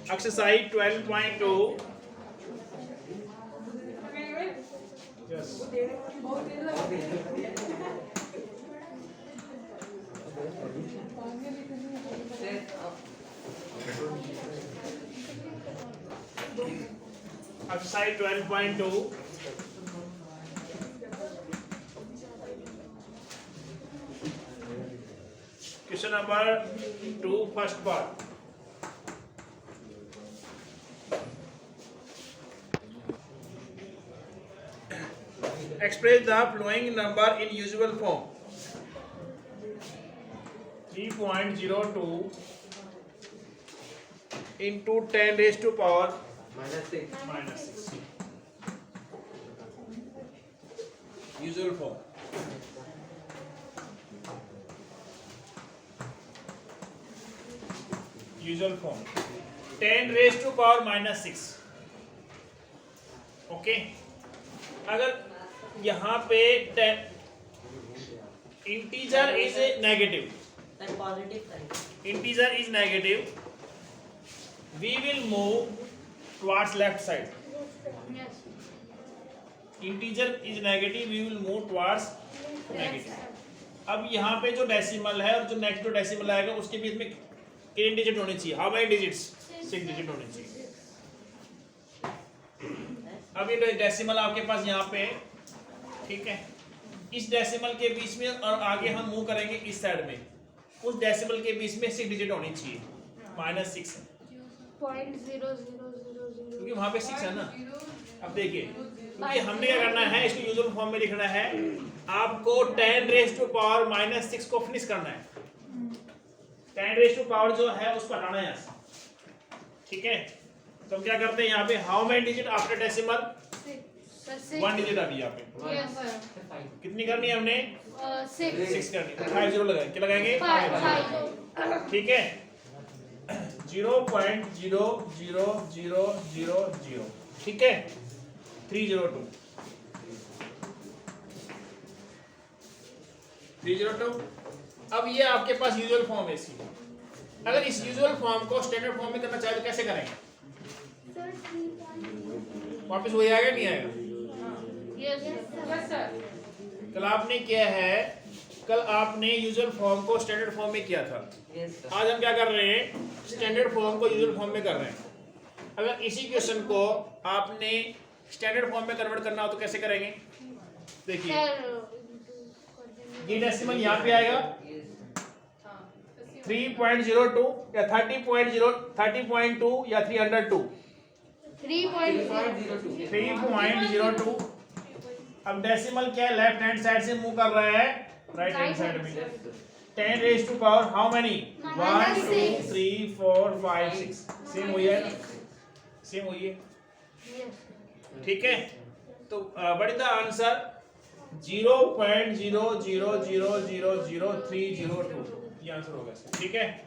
Exercise 12.2. Yes. Exercise 12.2. Question number 2, first part. Express the following number in usual form. 3.02 into 10 raised to power minus 6. Usual form. Usual form. 10 raised to power minus 6. Okay अगर यहाँ पे integer is negative, integer is negative, we will move towards left side. Integer is negative, we will move towards negative. अब यहाँ पे जो decimal है और जो नेक्स्ट जो डेसिमल आएगा उसके बीच में कितने डिजिट होने चाहिए? How many digits? 6 डिजिट होने चाहिए. अब ये डेसिमल आपके पास यहाँ पे, ठीक है, इस डेसिमल के बीच में और आगे हम मूव करेंगे इस साइड में, उस डेसिमल के बीच में 6 डिजिट होनी चाहिए. -6 है क्योंकि वहां पे 6 है ना. अब देखिए, क्योंकि हमने क्या करना है, इसको यूजुअल फॉर्म में लिखना है. आपको 10 रेज़ टू पावर -6 को फिनिश करना है. 10 रेज़ टू पावर जो है उसको हटाना है यहाँ से. ठीक है, तो हम क्या करते हैं यहाँ पे, how many digit after decimal? 1 digit अभी यहाँ पे. कितनी करनी है हमने? 6 करनी है. 5 0 लगाएंगे. क्या लगाएंगे? ठीक है, 0.00000. ठीक है, 302. 302. अब ये आपके पास यूजुअल फॉर्म है इसकी. अगर इस यूजुअल फॉर्म को स्टैंडर्ड फॉर्म में करना चाहे तो कैसे करेंगे? वापस वही आएगा नहीं आएगा? कल आपने किया है, कल आपने यूजुअल फॉर्म को स्टैंडर्ड फॉर्म में किया था. आज हम क्या कर रहे हैं, स्टैंडर्ड फॉर्म को यूजुअल फॉर्म में कर रहे हैं. अगर इसी क्वेश्चन को आपने स्टैंडर्ड फॉर्म में कन्वर्ट करना हो तो कैसे करेंगे? देखिए, ये डेसिमल यहाँ पे आएगा 3.02 या 30.2 या 302. 3.02. अब डेसिमल क्या है, लेफ्ट हैंड साइड से मूव कर रहा है राइट हैंड साइड में. 10 raise to power how many? 1 2 3 4 5 6. Same हुई है, सेम हुई है. ठीक है, तो व्हाट इज द आंसर? 0.0000302. ये आंसर होगा. ठीक है,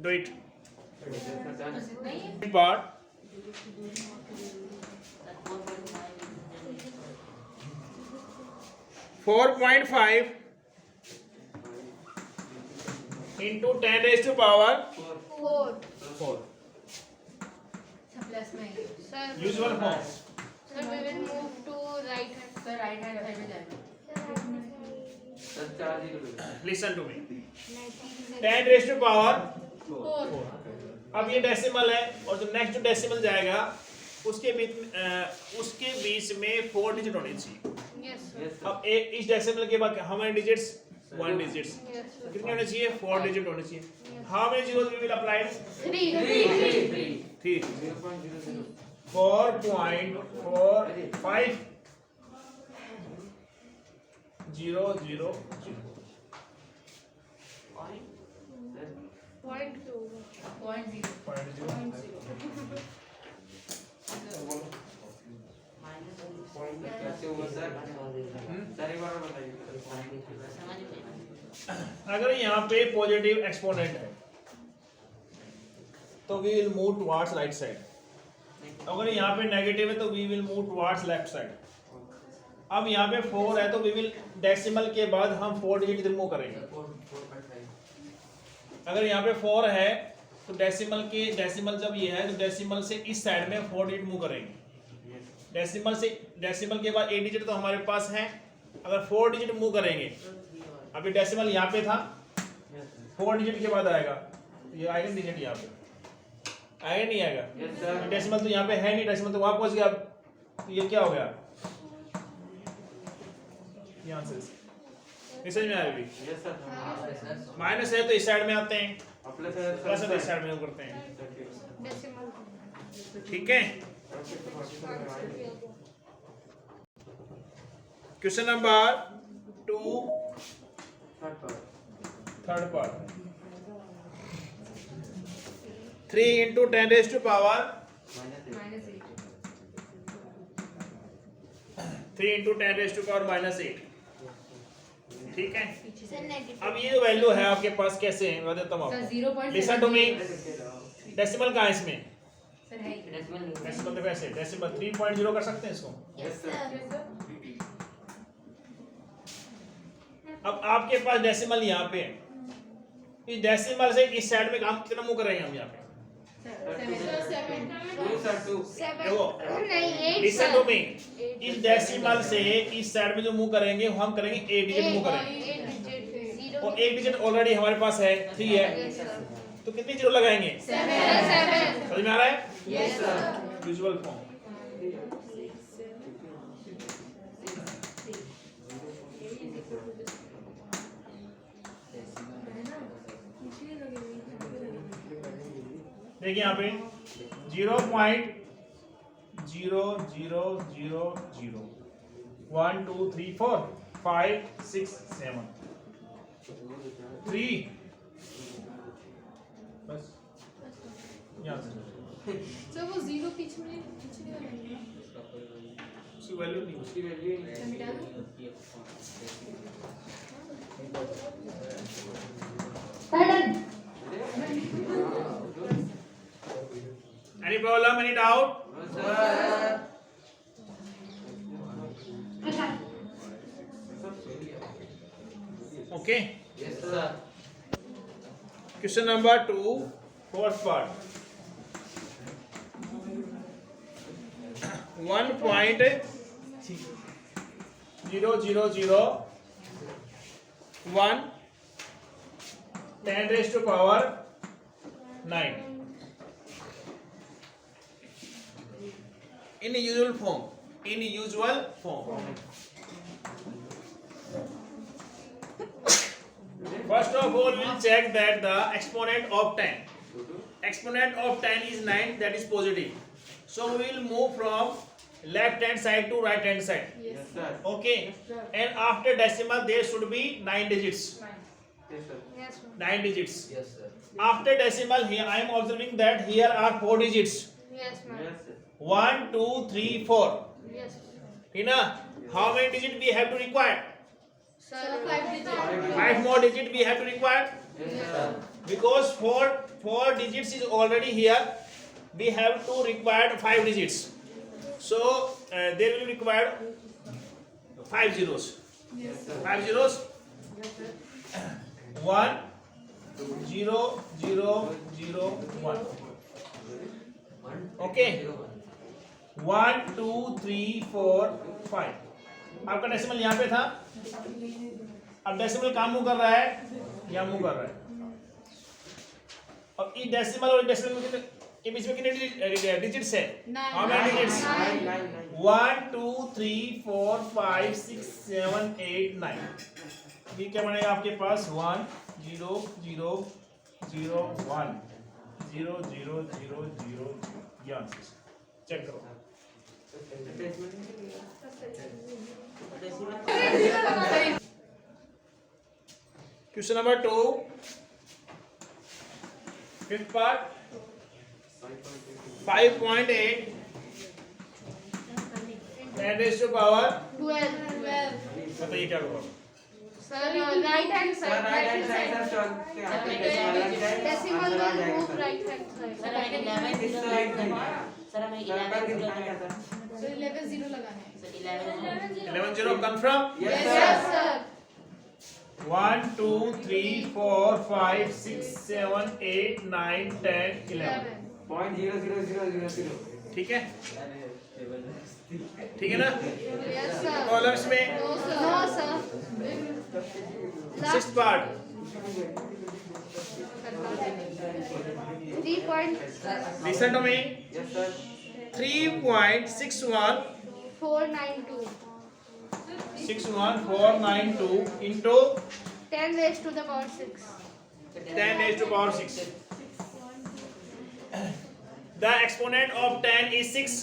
do it. Part 4.5 into 10 raised to power 4. Usual form. Sir, we will move to right hand. Sir, right hand side में जाएंगे. Listen to me. 10 raised to power 4. अब ये decimal है और जो नेक्स्ट जो डेसिमल जाएगा उसके बीच में 4 डिजिट होने चाहिए. अब इस डेसिमल के बाद हाउ मेनी डिजिट्स? 1 डिजिट्स. कितने होने चाहिए? 4 डिजिट होने चाहिए. How many zeros we will apply? 3. 4.45000. 0.0. अगर यहाँ पे पॉजिटिव एक्सपोनेंट है तो we will move towards right side. अगर यहाँ पे नेगेटिव है तो we will move towards left side. अब यहाँ पे 4 है तो वी विल डेसिमल के बाद हम 4 डिजिट रिमूव करेंगे। अगर यहाँ पे 4 है तो डेसिमल जब ये है तो डेसिमल से इस साइड में 4 डिजिट मूव करेंगे। डेसिमल के बाद 8 डिजिट तो हमारे पास है, अगर 4 डिजिट मूव करेंगे, अभी डेसिमल यहाँ पे था, 4 डिजिट के बाद आएगा, ये आएगा डिजिट यहाँ पे, आएगा नहीं आएगा? डेसिमल तो यहाँ पे है नहीं, डेसिमल तो वहां पहुंच गया। तो ये क्या हो गया? यहाँ से समझ में आया? अभी माइनस है तो इस साइड में आते हैं, प्लस है तो इस साइड में करते हैं। ठीक है। Question number 2 third part. 3 into 10 raised to power -8। ठीक है। अब ये जो वैल्यू है आपके पास कैसे है बता देता हूँ आपको। लिसन टू मी, डेसिमल कहाँ है इसमें? डेसिमल तो कैसे? डेसिमल 3.0 कर सकते हैं इसको। अब आपके पास डेसिमल यहाँ पे है, इस डेसिमल से इस साइड में काम कितना मूव करेंगे हम यहाँ पे? लिसन टू मी, इस डेसिमल से इस साइड में जो मूव करेंगे हम करेंगे 8 डिजिट मूव करेंगे, और 1 डिजिट ऑलरेडी हमारे पास है 3 है, तो कितनी जीरो लगाएंगे? 7। समझ में आ रहा है? Yes sir. Usual form. देखिए यहाँ पे 0.0000 1 2 3 4 5 6 7 3 बस यहाँ से सर वो 0 पीछे में नहीं उसकी वैल्यू नहीं, Any problem? Any doubt? Okay. Yes, sir. Question number 2, fourth part. 1.0001 10 raised to power 9 in usual form. First of all, we'll check that the exponent of 10 is 9, that is positive. So we will move from left hand side to right hand side. Yes sir. Okay. And after decimal there should be 9 digits. Yes, sir. 9 digits. Yes, sir. After decimal here I am observing that here are 4 digits. Yes ma'am. Yes, sir. 1 2 3 4. Yes Tina, how many digits we have to require? sir 5 digits. 5 more digits we have to require. Yes, sir. Because 4 digits is already here, we have to require 5 digits. So there will be required 5 zeros. Yes, sir. 5 zeros. 1 0 0 0 1. Okay. 1 2 3 4 5. आपका decimal यहाँ पे था, अब decimal कहाँ move कर रहा है? यहाँ मूव कर रहा है। अब इस डेसिमल और डेसिमल के बीच में कितने डिजिट्स है? How many digits? 1 2 3 4 5 6 7 8 9। ये क्या बनेगा आपके पास? 1 0 0 0 1 0 0 0 0 ये आंसर। चेक करो। Question number 2, fifth part, 5.8 10 raised to power 12. बताइए क्या होगा? Sir right hand Sir, side. right hand side, sir, Decimal will move right hand side. Sir हमें 11 This जीरो side सर हमें 11 जीरो So 11 0 लगाना है. 11 0 confirm. Yes, Yes sir. sir. 1 2 3 4 5 6 7 8 9 10 11. 0.00000. ठीक है, ठीक है ना? Yes sir. कॉलम्स में No sir. No sir. Sixth part 3 point listen to me. Yes, sir. 3.61 492 61492 into 10 raised to the power 6. 10 raised to power 6. The exponent of 10 is 6.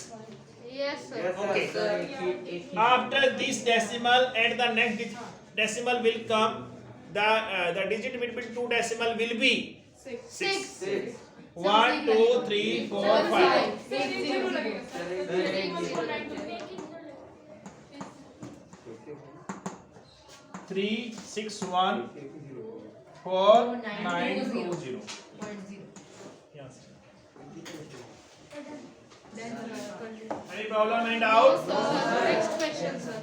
Yes sir. Yes, sir. Okay. Sir. After this decimal and the next decimal will come, the digit between two decimal will be 6. 6. 1 2 3 4 5. 3 6 1 4 9 2 0. Yes. Any problem, any doubt? Next question sir.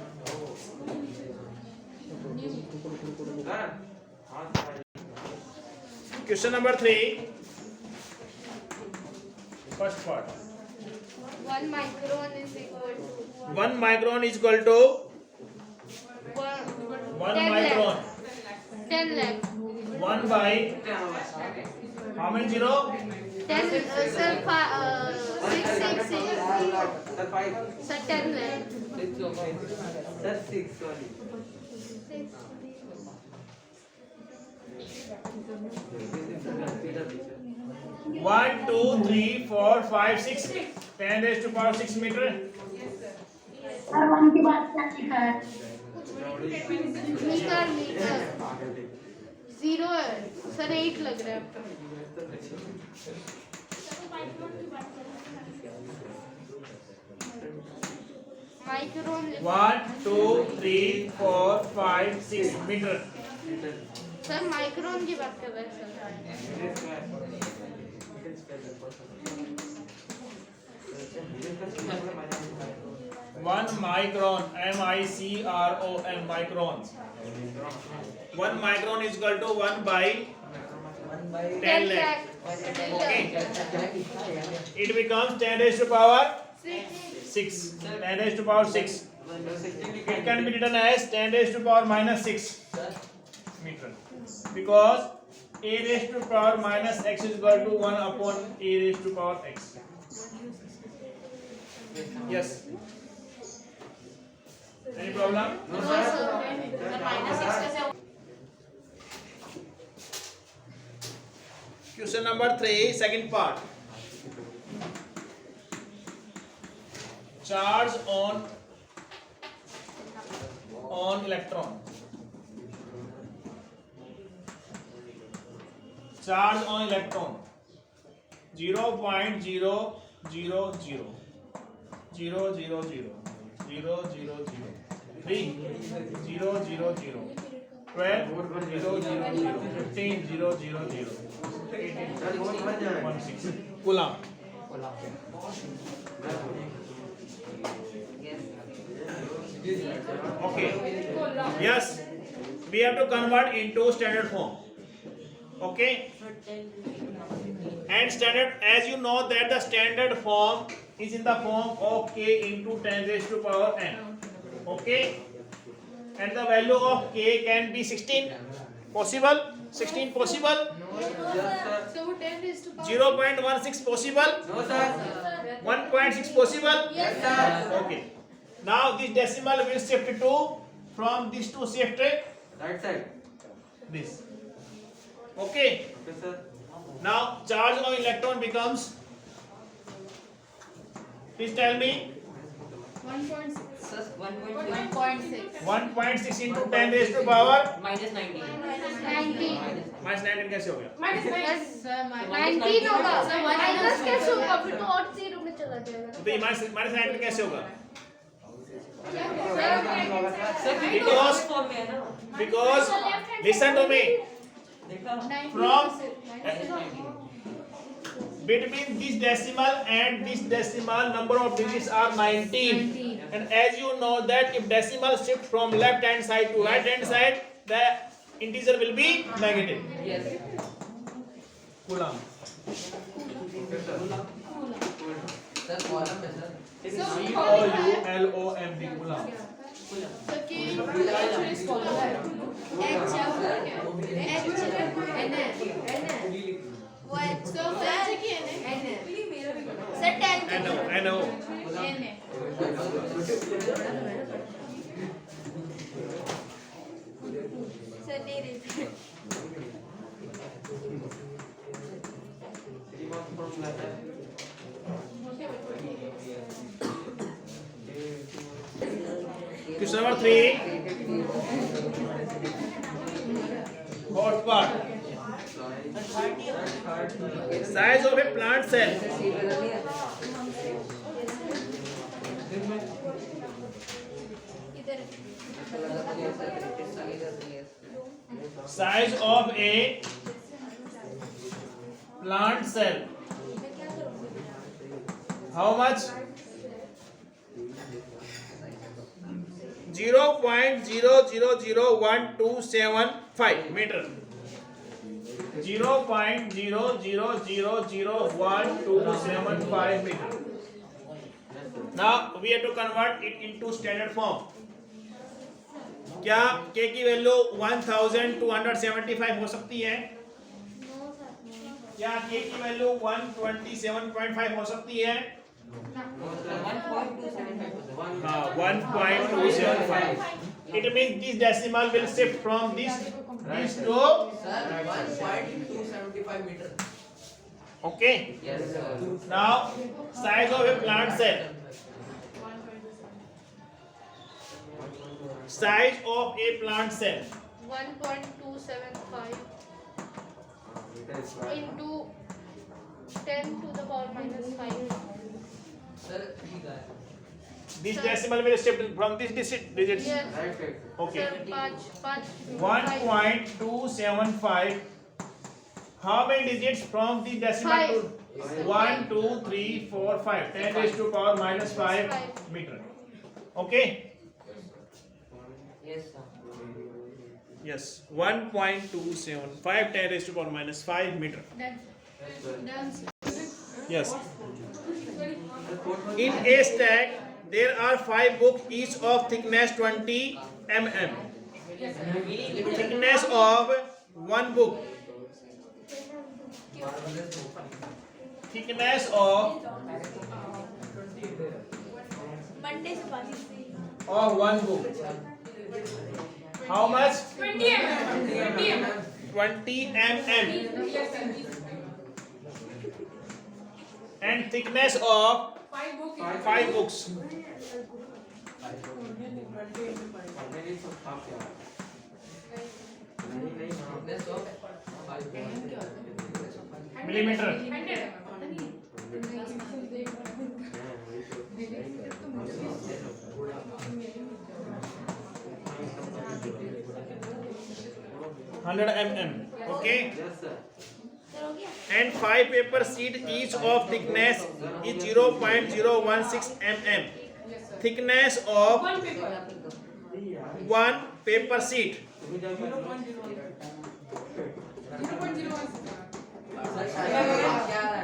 Question number 3. First part. 1 micron is equal to 1 micron is equal to 1 10 micron. 10 lakh. 1 by how many zero? 10 sir 6 6 Sir, 5. sir 10 lakh. Sir, 6. Sorry. 1 2 3 4 5 6. 10 raised to power 6 meter. Metre metre 0 है sir 8 लग रहा है आपका. Micron 1 2 3 4 5 6 meter. Sir micron की बात कर रहे हैं sir. 1 micron, M-I-C-R-O-N, microns. 1 micron is equal to 1 by 10 lakh. Okay. It becomes 10 raised to power 6. 10 raised to power 6. It can be written as 10 raised to power minus 6 meter. Because a raised to power minus x is equal to 1 upon a raised to power x. Yes. Any problem? No, sir. Question number 3, second part. Charge on electron. Charge on electron 0.000 000 000 000 3 000 12 000 15 000 18 16 Coulomb. Okay. Yes, we have to convert into standard form. Okay. And standard, as you know that the standard form is in the form of k into 10 raised to power n. Okay. And the value of k can be 16. Possible? 16 possible? So 10 raised to power 0.16 possible? No, sir. 1.6 possible? Yes sir. Okay. Now this decimal will shift to from this to shift Right side. this. Okay. Okay, sir. Now charge of electron becomes. Please tell me. 1.6 Sir, 1.6 1.6 into 10 raised to power minus 19. 19 minus 19 कैसे हो गया? Yes, sir, 19 होगा minus कैसे होगा फिर तो और 0 में चला जाएगा. तो ये minus 19 कैसे होगा? Sir, Because form में है ना? listen to me. देखा? From Between this decimal and this decimal, number of digits are 19. And as you know that if decimal shift from left hand side to right hand side, the integer will be negative. Yes. Coulomb. Sir, column है sir. COULOMB. Coulomb. So K H वो H तो H की है ना sir 10 NO. N है sir नहीं रही Question number 3. Fourth part. Size of a plant cell. इधर Size of a plant cell. How much? 0.000127 meter. 0.000127 meter. Now we have to convert it into standard form. क्या k की value 1275 हो सकती है? क्या k की वैल्यू 127.5 हो सकती है? 1.275. हाँ, 1.275. It means this decimal will shift from this to Sir, 1.275 meter. okay. Yes sir. Now size of a plant cell. Size of a plant cell. 1.275 into 10 to the power minus 5 Sir, ठीक है. This decimal will shift from this digits. yes Okay. sir 5 1.275. How many digits from the decimal to 1, 2, 3, 4, 5. 10 raised to power minus 5 meter. Okay. Yes sir. Yes. 1.275. 10 raised to power minus 5 meter. done Yes. In a stack, there are 5 books, each of thickness 20 mm. Thickness of one book. Thickness of Monday से बात one book. How much? 20 mm. 20 mm. And thickness of 5 books. Thickness of 5. Millimeter. 100 mm. Okay. Yes, sir. Sir हो गया And 5 paper sheet, each of thickness is 0.016 mm. Thickness of one paper sheet.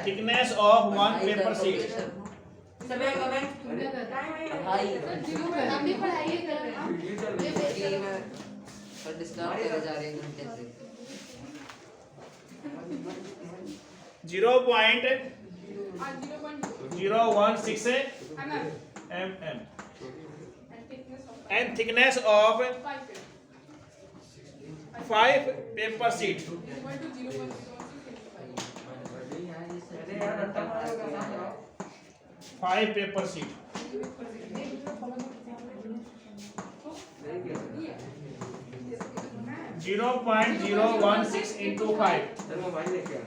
Thickness of one paper sheet. हम भी पढ़ाई कर रहे हैं ये बेहतर है। पर डिस्टर्ब करे जा रहे हैं घंटे से. 0.016 mm. And thickness of 5 paper sheet. Five paper sheet. Zero point 016 into 5. Sir mobile लेके आ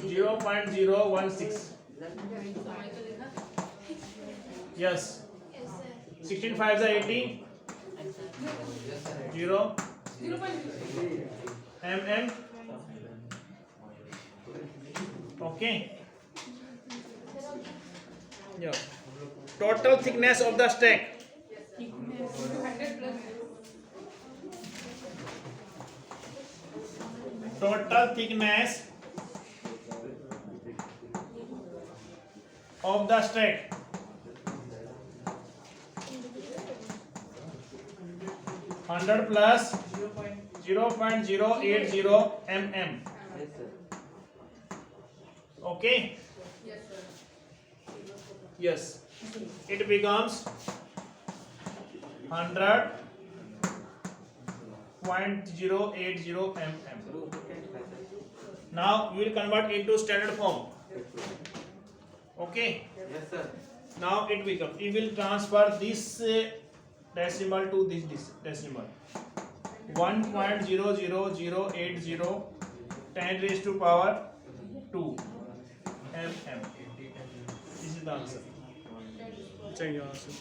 Zero point 016. Yes. Yes, sir. 16 5s are 80. 0 mm. Okay. Yeah. Total thickness of the stack. Total thickness of the stack. 100 plus 0.080 mm. Okay. Yes. It becomes 100.080 mm. Now we will convert into standard form. Okay. Yes, sir. Now it becomes. We will transfer this decimal to this decimal. 1.00080 10 raised to power 2 mm. This is the answer. Check your answer.